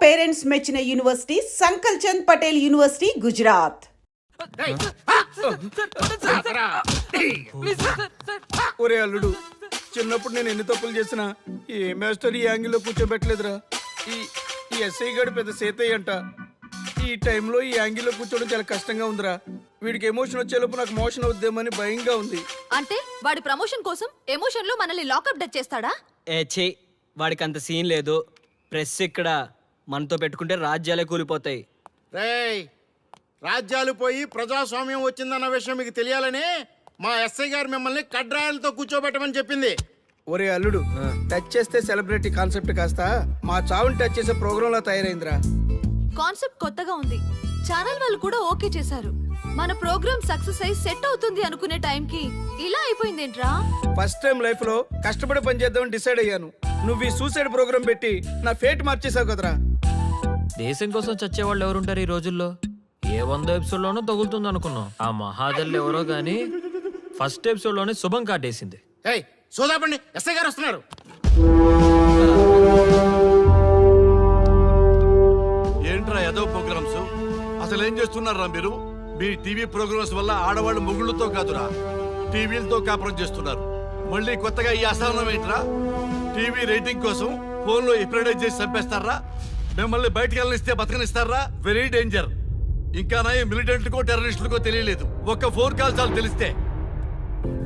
Parents మెచ్చిన university సంకల్ Chand Patel university Gujarat. ఒరే అల్లుడు, చిన్నప్పుడు నేను ఎన్ని తప్పులు చేసినా ఏ మాస్టర్ ఈ యాంగిల్లో కూర్చోబెట్టలేదురా. ఈ ఎస్ఐ గడు పెద్ద సేతయ్య అంట. ఈ టైంలో ఈ యాంగిల్లో కూర్చోవడం చాలా కష్టంగా ఉందిరా. వీడికి ఎమోషన్ వచ్చేలోపు నాకు మోషన్ అవుద్దేమని భయంగా ఉంది. అంటే వాడి ప్రమోషన్ కోసం ఎమోషన్ లో మనల్ని లాకప్ డెత్ చేస్తాడా? ఛీ, వాడికి అంత సీన్ లేదు. ప్రెస్ ఇక్కడ మనతో పెట్టుకుంటే రాజ్యాలే కూలిపోతాయి. రేయ్, రాజ్యాలు పోయి ప్రజాస్వామ్యం వచ్చిందన్న విషయం మీకు తెలియాలని మా ఎస్ఐ గారు మిమ్మల్ని కడ్రాయలతో కూర్చోబెట్టమని చెప్పింది. ఒరే అల్లుడు, టచ్ చేస్తే సెలబ్రిటీ కాన్సెప్ట్ కాస్త మా చావుని టచ్ చేసే ప్రోగ్రామ్ లా తయారైందిరా. కాన్సెప్ట్ కొత్తగా ఉంది. ఛానల్ వాళ్ళు కూడా ఓకే చేశారు. మన ప్రోగ్రామ్ సక్సెస్ అయి సెట్ అవుతుంది అనుకునే టైంకి ఇలా అయిపోయిందేంట్రా? ఫస్ట్ టైం లైఫ్ లో కష్టపడి పని చేద్దామని డిసైడ్ అయ్యాను. నువ్వు ఈ సూసైడ్ ప్రోగ్రామ్ పెట్టి నా ఫేట్ మార్చేసావు కదరా. దేశం కోసం చచ్చేవాళ్ళు ఎవరుంటారు ఈ రోజుల్లో? ఏ 100 ఎపిసోడ్లోనో తగులుతుంది అనుకున్నాం. ఆ మహాదల్ ఎవరో గానీ ఫస్ట్ ఎపిసోడ్ లోనే శుభం కాటేసింది. ఏయ్, సోదాపండి, ఎస్ఐ గారు వస్తున్నారు. ఏంట్రా ఏదో ప్రోగ్రామ్స్? అసలు ఏం చేస్తున్నారా మీరు? మీ టీవీ ప్రోగ్రామ్స్ వల్ల ఆడవాళ్ళు మొగుళ్ళతో కాదురా, టీవీలతో కాపురం చేస్తున్నారు. మళ్ళీ కొత్తగా ఈ అసహనం ఏంట్రా? టీవీ రేటింగ్ కోసం ఫోన్లో ఎప్రిడైజ్ చేసి చంపేస్తారా? మిమ్మల్ని బయటకు వెళ్ళనిస్తే బతకనిస్తారా? Very danger. ఇంకా నా మిలిటెంట్లకో టెర్రరిస్టులకో తెలియలేదు, ఒక్క ఫోన్ కాల్ చాలు తెలిస్తే.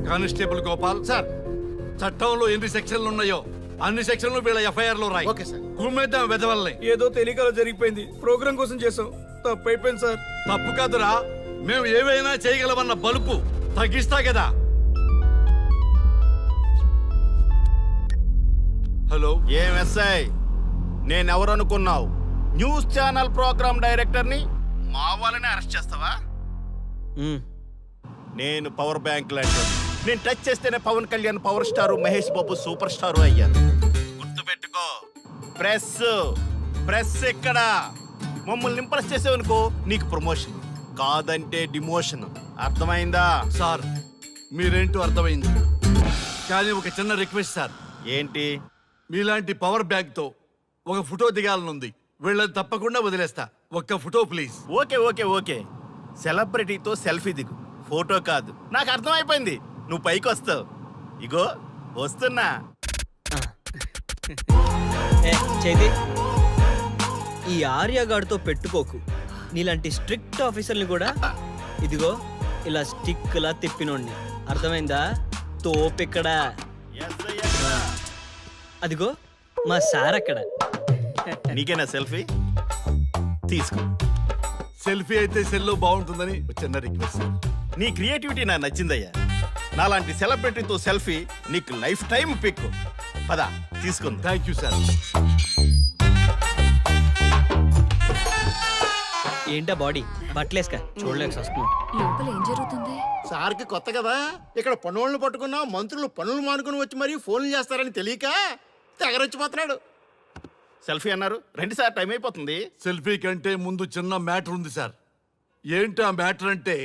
కానిస్టేబుల్ గోపాల్ సార్, చట్టంలో ఎన్ని సెక్షన్లు ఉన్నాయో అన్ని సెక్షన్లు వీళ్ళ ఎఫ్ఐఆర్ లో రాయి. Okay sir. గుమ్మేద్దాం వెదవల్ని. ఏదో తెలియకలో జరిగిపోయింది. ప్రోగ్రామ్ కోసం చేసాం, తప్పు అయిపోయింది సార్. తప్పు కాదురా, మేము ఏవైనా చేయగలమన్న బలుపు తగ్గిస్తా కదా. హలో, ఏం ఎస్ఐ, నేనెవరు అనుకున్నావు? న్యూస్ ఛానల్ ప్రోగ్రామ్ డైరెక్టర్ని. మా వాళ్ళని అరెస్ట్ చేస్తావా? నేను పవర్ బ్యాంక్ లాంటి. నేను టచ్ చేస్తేనే Pawan Kalyan power star, Mahesh Babu super star అయ్యాను. గుర్తుపెట్టుకో, ప్రెస్ ఇక్కడ మమ్మల్ని ఇంప్రెస్ చేసేవనుకో నీకు ప్రమోషన్, కాదంటే డిమోషన్. అర్థమైందా? సార్ మీరేంటో అర్థమైంది, కానీ ఒక చిన్న రిక్వెస్ట్ సార్. ఏంటి? మీలాంటి పవర్ బ్యాంక్ తో ఒక ఫోటో దిగాలనుంది. వీళ్ళని తప్పకుండా వదిలేస్తా, ఒక్క photo please. Okay okay okay, సెలబ్రిటీతో సెల్ఫీ దిగు, ఫోటో కాదు. నాకు అర్థమైపోయింది, నువ్వు పైకి వస్తావు. ఇగో వస్తున్నా. చేతి ఈ ఆర్యగాడితో పెట్టుకోకు. నీలాంటి స్ట్రిక్ట్ ఆఫీసర్ని కూడా ఇదిగో ఇలా స్టిక్ లా తిప్పినోడిని. అర్థమైందా? తోపిక్కడ. అదిగో మా సార్ అక్కడ. నీకేనా సెల్ఫీ? తీసుకో. సెల్ఫీ అయితే సెల్లో బాగుంటుందని ఒక చిన్న రిక్వెస్ట్ సార్. నీ క్రియేటివిటీ నాకు నచ్చిందయ్యా. నాలాంటి సెలబ్రిటీతో సెల్ఫీ నీకు లైఫ్ టైం పిక్. పద తీసుకుందా. Thank you sir. ఏంటా బాడీ బట్టలేసుక చూడలేక వస్తున్నాం. లోపల ఏం జరుగుతుంది? సార్కి కొత్త కదా, ఇక్కడ పనులను పట్టుకున్నా మంత్రులు పనులు మానుకుని వచ్చి మరీ ఫోన్లు చేస్తారని తెలియక తెగరొచ్చిపోతున్నాడు. సెల్ఫీ అన్నారు, రండి సార్, టైం అయిపోతుంది. సెల్ఫీ కంటే ముందు చిన్న మ్యాటర్ ఉంది సార్. ఏంటి ఆ మ్యాటర్ అంటే,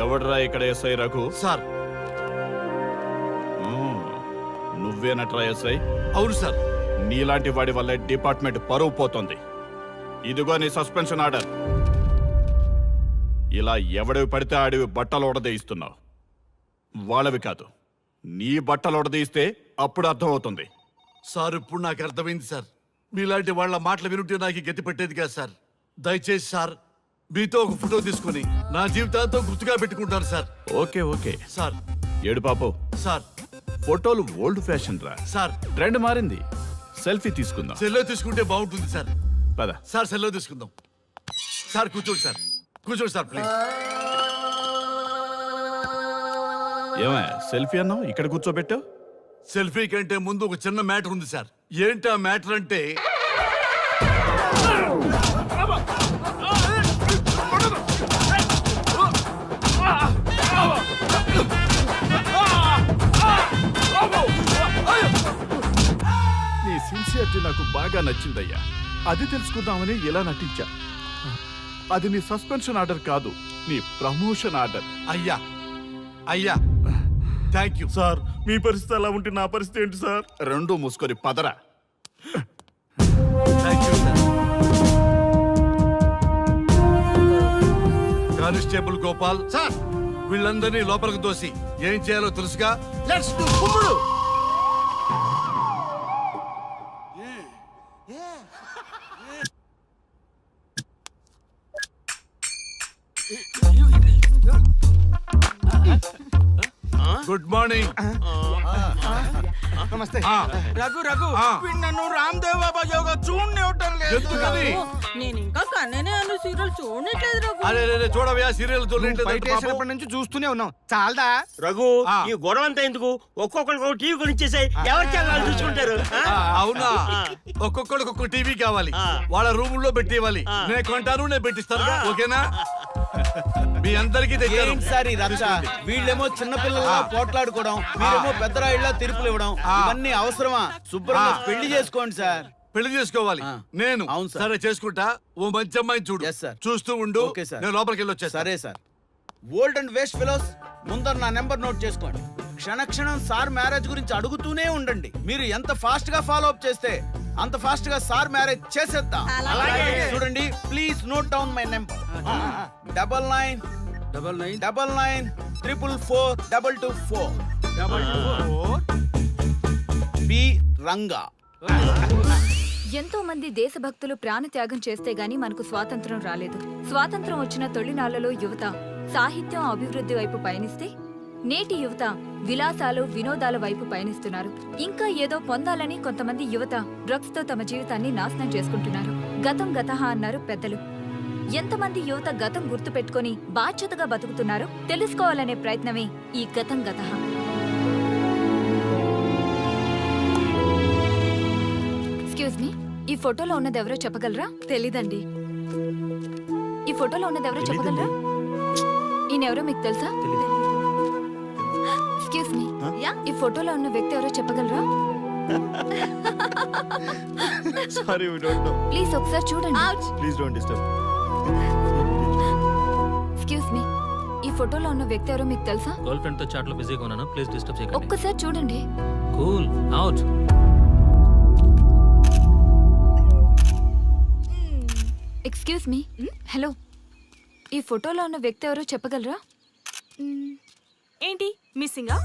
ఎవడ్రా ఇక్కడ ఎస్ఐ రఘు? సార్. నువ్వేనట్రా ఎస్ఐ? అవును సార్. నీలాంటి వాడి వల్ల డిపార్ట్మెంట్ పరువు పోతుంది. ఇదిగో నీ సస్పెన్షన్ ఆర్డర్. ఇలా ఎవడివి పడితే ఆడివి బట్టలు ఉడదీయిస్తున్నావు. వాళ్ళవి కాదు, నీ బట్టలు ఉడదీయిస్తే అప్పుడు అర్థమవుతుంది. సార్ ఇప్పుడు నాకు అర్థమైంది సార్. మీలాంటి వాళ్ళ మాటలు వినుంటే నాకు గతి పెట్టేది కాదు సార్. దయచేసి సార్, మీతో ఒక ఫోటో తీసుకుని నా జీవితాంతో గుర్తుగా పెట్టుకుంటాను సార్. Okay okay sir. ఏడు పాపు సార్. ఫోటోలు ఓల్డ్ ఫ్యాషన్ రా సార్. ట్రెండ్ మారింది. సెల్ఫీ తీసుకుందాం. సెల్లో తీసుకుంటే బాగుంటుంది సార్. పద సార్, సెల్లో తీసుకుందాం. సార్ కూర్చోండి సార్, కూర్చోండి సార్ ప్లీజ్. ఏమయ్య సెల్ఫీ అన్నావు, ఇక్కడ కూర్చోబెట్టావు? సెల్ఫీ కంటే ముందు ఒక చిన్న మ్యాటర్ ఉంది సార్. ఏంటి ఆ మ్యాటర్ అంటే, బాగా నచ్చిందయ్యా. అది తెలుసుకుందామని ఇలా నటించా. అది నీ సస్పెన్షన్ ఆర్డర్ కాదు, నీ ప్రమోషన్ ఆర్డర్. అయ్యా అయ్యా థ్యాంక్ యూ సార్ మీ పరిస్థితి అలా ఉంటే నా పరిస్థితి ఏంటి సార్? రెండు మూసుకొని పదరా. Thank you sir. Constable Gopal sir వీళ్ళందరినీ లోపలికి దోసి ఏం చేయాలో తెలుసుగా. లెట్స్ డు కుమ్ముడు. Good morning. నమస్తే. రఘు రఘు ఆ. వీడు నన్ను రామ్దేవ్ బాబా యోగా చూడనివ్వటం లేదు. ఎందుకని? నేను ఇంకా కన్ననే అన్న సీరియల్ చూడట్లేదు రఘు. అరే రే, రే, చూడవయ్యా సీరియల్ బయట వేసినప్పటి నుంచి చూస్తూనే ఉన్నాం. చాలదా? రఘు ఆ. ఈ గొడవ అంతా ఎందుకు? ఒక్కొక్కరికి ఒక టీవీ కొనిచ్చేసాయి, ఎవరి ఛానల్ చూసుకుంటారు. ఆ? అవునా? ఒక్కొక్కడికి ఒక్కొక్క టీవీ కావాలి, వాళ్ళ రూముల్లో పెట్టి ఇవ్వాలి. నేను కొంటాను, నేను పెట్టిస్తాను. ఓకేనా? మీ అందరికీ తెచ్చాను. సారీ రచ్చ, వీళ్ళేమో చిన్నపిల్లల్లా పోట్లాడుకోవడం, మీరేమో పెద్దరాయిళ్ళ తీర్పులు ఇవ్వడం, ఇవన్నీ అవసరమా? శుభ్రంగా పెళ్లి చేసుకోండి సార్. పెళ్లి చేసుకోవాలి నేను. అవును సార్. సరే చేసుకుంటా. ఓ మంచి అమ్మాయిని చూడు. Yes, sir. చూస్తూ ఉండు. Okay, sir. నేను లోపలికి వెళ్ళి వచ్చేస్తా. సరే sir. Old and waste fellows, ముందర నా నెంబర్ నోట్ చేసుకోండి. క్షణక్షణం సార్ మ్యారేజ్ గురించి అడుగుతూనే ఉండండి. మీరు ఎంత ఫాస్ట్ గా ఫాలో అప్ చేస్తే అంత ఫాస్ట్ గా సార్ మ్యారేజ్ చేసేద్దాం. చూడండి, please note down my number. 9999442224. B Ranga. ఎంతో మంది దేశభక్తులు ప్రాణత్యాగం చేస్తే గాని మనకు స్వాతంత్రం రాలేదు. స్వాతంత్రం వచ్చిన తొలినాళ్లలో యువత సాహిత్యం అభివృద్ధి వైపు పయనిస్తే నేటి యువత విలాసాలు వినోదాల వైపు పయనిస్తున్నారు. ఇంకా ఏదో పొందాలని కొంతమంది యువత డ్రగ్స్ తో తమ జీవితాన్ని నాశనం చేసుకుంటున్నారు. గతం గతహ అన్నారు పెద్దలు. ఎంతమంది యువత గతం గుర్తు పెట్టుకుని బాధ్యతగా బతుకుతున్నారో తెలుసుకోవాలనే ప్రయత్నమే ఈ గతం గతహ. ఎక్స్క్యూజ్ మీ, ఈ ఫోటోలో ఉన్నది ఎవరో చెప్పగలరా? తెలీదండి. ఈ ఫోటోలో ఉన్నది ఎవరో చెప్పగలరా? ఈయనెవరో మీకు తెలుసా? ఎక్స్క్యూజ్ మీ, ఈ ఫోటోలో ఉన్న వ్యక్తి ఎవరో చెప్పగలరా? Sorry we don't know. Please ఒకసారి చూడండి. Please don't disturb. Excuse me, ఈ ఫోటోలో ఉన్న వ్యక్తి ఎవరో మీకు తెలుసా? గర్ల్ ఫ్రెండ్ తో చాట్ లో బిజీగా ఉన్నాను, ప్లీజ్ డిస్టర్బ్ చేయకండి. ఒక్కసారి చూడండి. Cool out. Excuse me, hello, ఈ ఫోటోలో ఉన్న వ్యక్తి ఎవరో చెప్పగలరా? ఏంటి మిస్సింగా?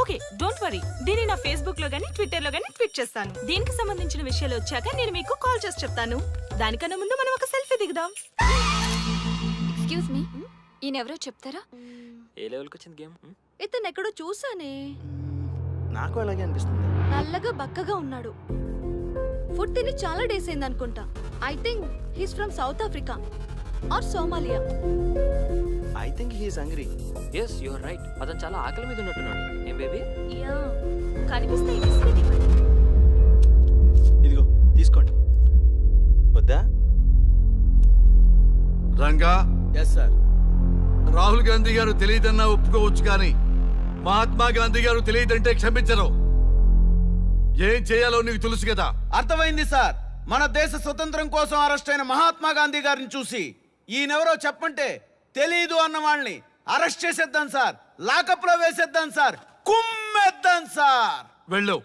Okay, don't worry. దీన్ని నా ఫేస్బుక్ లో గానీ ట్విట్టర్ లో గానీ ట్వీట్ చేస్తాను. దీనికి సంబంధించిన విషయాలు వచ్చాక నేను మీకు కాల్ చేసి చెప్తాను. దానికన్నా ముందు మనం ఒక సెల్ఫీ దిగుదాం. ఎక్స్క్యూజ్ మీ, ఈయన ఎవరో చెప్తారా? ఏ లెవెల్కి వచ్చింది గేమ్? ఇతను ఎక్కడో చూసానే. నాకు అలాగే అనిపిస్తుంది. నల్లగా బక్కగా ఉన్నాడు. ఫుడ్ తిని చాలా డేస్ అయింది అనుకుంటా. I think he's from South Africa or Somalia. I think he is hungry. Yes you are right. అతను చాలా ఆకలి మీద ఉన్నట్టున్నాడు. ఏం బేబీ? యా, కనిపిస్తే ఇదిగో తీసుకోండి. వద్దా? Ranga, yes sir. రాహుల్ గాంధీ గారు తెలియదన్నా ఒప్పుకోవచ్చు, కానీ మహాత్మా గాంధీ గారు తెలియదంటే క్షమించరు. ఏం చేయాలో నీకు తెలుసు కదా. అర్థమైంది సార్. మన దేశ స్వతంత్రం కోసం అరెస్ట్ అయిన మహాత్మా గాంధీ గారిని చూసి ఈయనెవరో చెప్పంటే తెలీదు అన్న వాళ్ళని అరెస్ట్ చేసేద్దాం సార్. లాకప్ లో వేసేద్దాం సార్. కుమ్మేద్దాం సార్. వెళ్ళు.